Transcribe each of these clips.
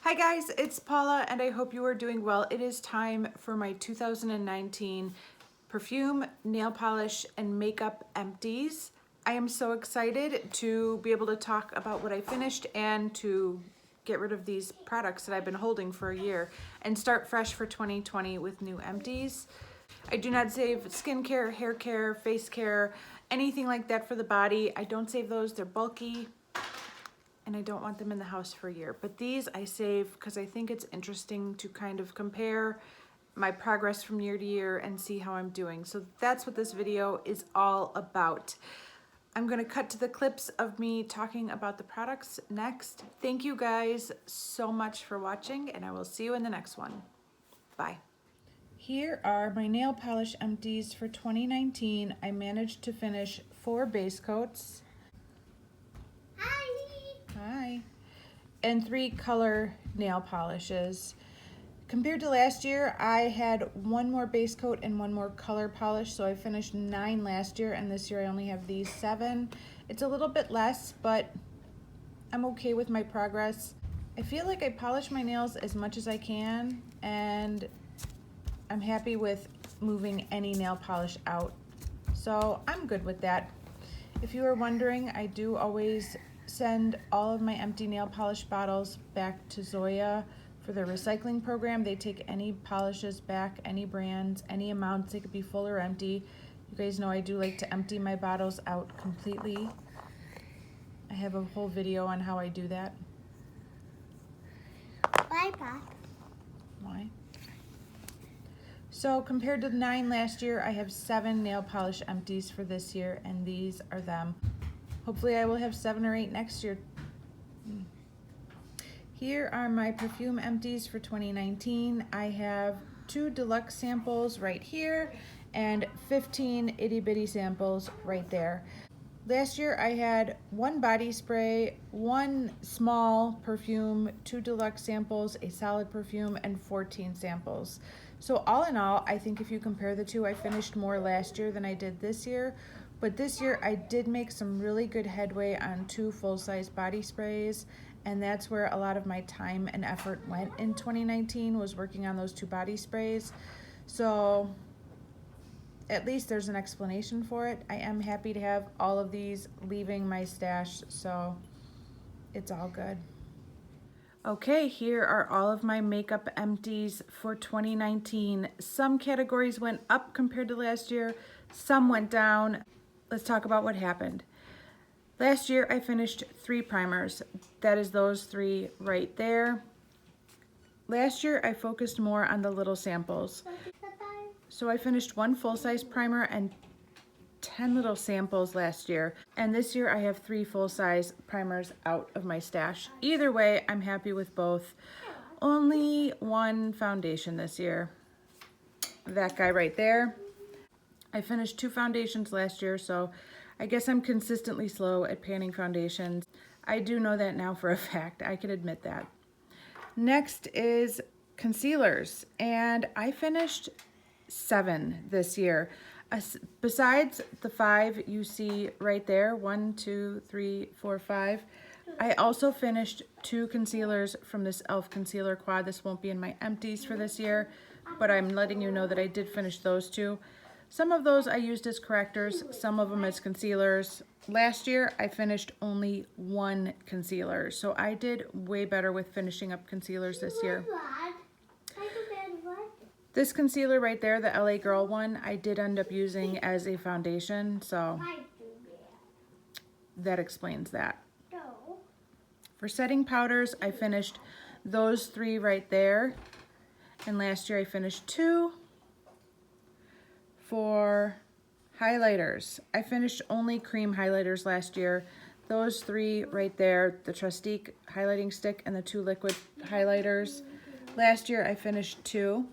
Hi guys, it's Paula and I hope you are doing well. It is time for my 2019 perfume, nail polish, and makeup empties. I am so excited to be able to talk about what I finished and to get rid of these products that I've been holding for a year and start fresh for 2020 with new empties. I do not save skincare, hair care, face care, anything like that for the body. I don't save those, they're bulky, and I don't want them in the house for a year. But these I save because I think it's interesting to kind of compare my progress from year to year and see how I'm doing. So that's what this video is all about. I'm gonna cut to the clips of me talking about the products next. Thank you guys so much for watching, and I will see you in the next one. Bye. Here are my nail polish empties for 2019. I managed to finish 4 base coats. Hi. And 3 color nail polishes. Compared to last year, I had 1 more base coat and 1 more color polish, so I finished 9 last year, and this year I only have these 7. It's a little bit less, but I'm okay with my progress. I feel like I polish my nails as much as I can, and I'm happy with moving any nail polish out. So I'm good with that. If you are wondering, I do always send all of my empty nail polish bottles back to Zoya for their recycling program. They take any polishes back, any brands, any amounts. They could be full or empty. You guys know I do like to empty my bottles out completely. I have a whole video on how I do that. Bye, Pop. Why? So compared to 9 last year, I have 7 nail polish empties for this year, and these are them. Hopefully I will have 7 or 8 next year. Here are my perfume empties for 2019. I have 2 deluxe samples right here and 15 itty bitty samples right there. Last year I had 1 body spray, 1 small perfume, 2 deluxe samples, a solid perfume, and 14 samples. So all in all, I think if you compare the two, I finished more last year than I did this year. But this year I did make some really good headway on 2 full-size body sprays, and that's where a lot of my time and effort went in 2019, was working on those 2 body sprays. So at least there's an explanation for it. I am happy to have all of these leaving my stash, so it's all good. Okay, here are all of my makeup empties for 2019. Some categories went up compared to last year, some went down. Let's talk about what happened. Last year I finished 3 primers. That is those 3 right there. Last year I focused more on the little samples. So I finished 1 full-size primer and 10 little samples last year. And this year I have 3 full-size primers out of my stash. Either way, I'm happy with both. Only 1 foundation this year. That guy right there. I finished 2 foundations last year, so I guess I'm consistently slow at panning foundations. I do know that now for a fact. I can admit that. Next is concealers, and I finished 7 this year. Besides the 5 you see right there, 1, 2, 3, 4, 5, I also finished 2 concealers from this e.l.f. concealer quad. This won't be in my empties for this year, but I'm letting you know that I did finish those 2. Some of those I used as correctors, some of them as concealers. Last year I finished only 1 concealer, so I did way better with finishing up concealers this year. This concealer right there, the LA Girl one, I did end up using as a foundation, so that explains that. For setting powders, I finished those 3 right there, and last year I finished 2. For highlighters, I finished only cream highlighters last year. Those 3 right there, the Trustique highlighting stick and the 2 liquid highlighters. Last year I finished 2.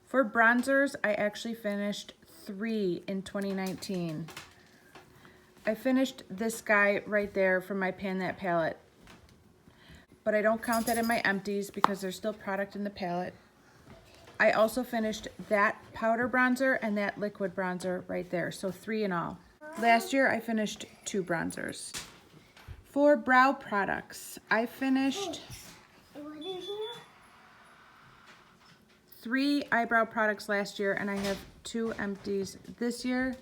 For bronzers, I actually finished 3 in 2019. I finished this guy right there from my Pan That palette, but I don't count that in my empties because there's still product in the palette. I also finished that powder bronzer and that liquid bronzer right there, so 3 in all. Last year I finished 2 bronzers. For brow products, I finished 3 eyebrow products last year, and I have 2 empties this year.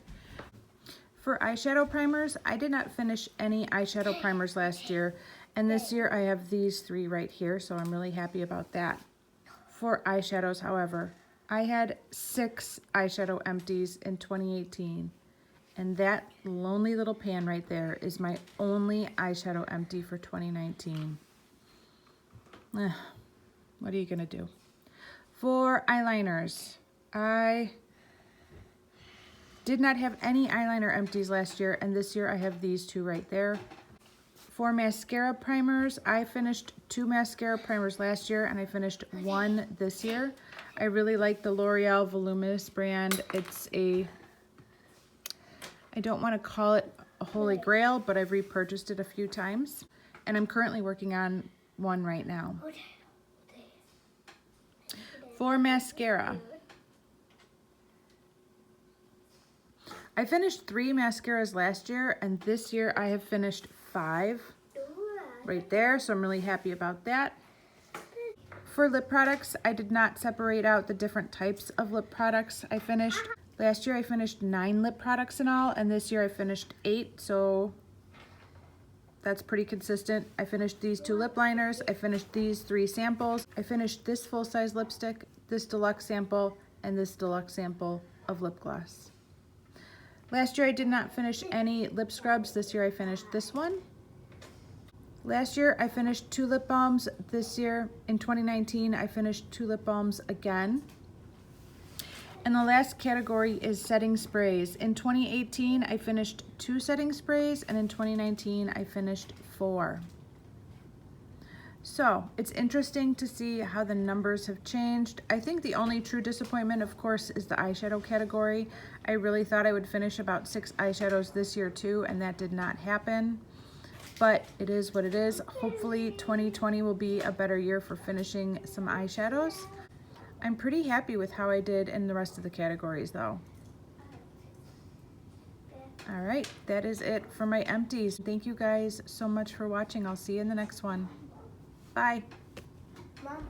For eyeshadow primers, I did not finish any eyeshadow primers last year, and this year I have these 3 right here, so I'm really happy about that. For eyeshadows, however, I had 6 eyeshadow empties in 2018, and that lonely little pan right there is my only eyeshadow empty for 2019. What are you gonna do? For eyeliners, I did not have any eyeliner empties last year, and this year I have these 2 right there. For mascara primers, I finished 2 mascara primers last year, and I finished 1 this year. I really like the L'Oreal Voluminous brand. It's a, I don't want to call it a holy grail, but I've repurchased it a few times, and I'm currently working on one right now. For mascara, I finished 3 mascaras last year, and this year I have finished 5 right there, so I'm really happy about that. For lip products, I did not separate out the different types of lip products I finished. Last year I finished 9 lip products in all, and this year I finished 8, so that's pretty consistent. I finished these 2 lip liners, I finished these 3 samples, I finished this full-size lipstick, this deluxe sample, and this deluxe sample of lip gloss. Last year I did not finish any lip scrubs. This year I finished this one. Last year I finished 2 lip balms. This year in 2019 I finished 2 lip balms again. And the last category is setting sprays. In 2018 I finished 2 setting sprays, and in 2019 I finished 4. So it's interesting to see how the numbers have changed. I think the only true disappointment, of course, is the eyeshadow category. I really thought I would finish about 6 eyeshadows this year too, and that did not happen. But it is what it is. Hopefully 2020 will be a better year for finishing some eyeshadows. I'm pretty happy with how I did in the rest of the categories though. All right, that is it for my empties. Thank you guys so much for watching. I'll see you in the next one. Bye. Mom.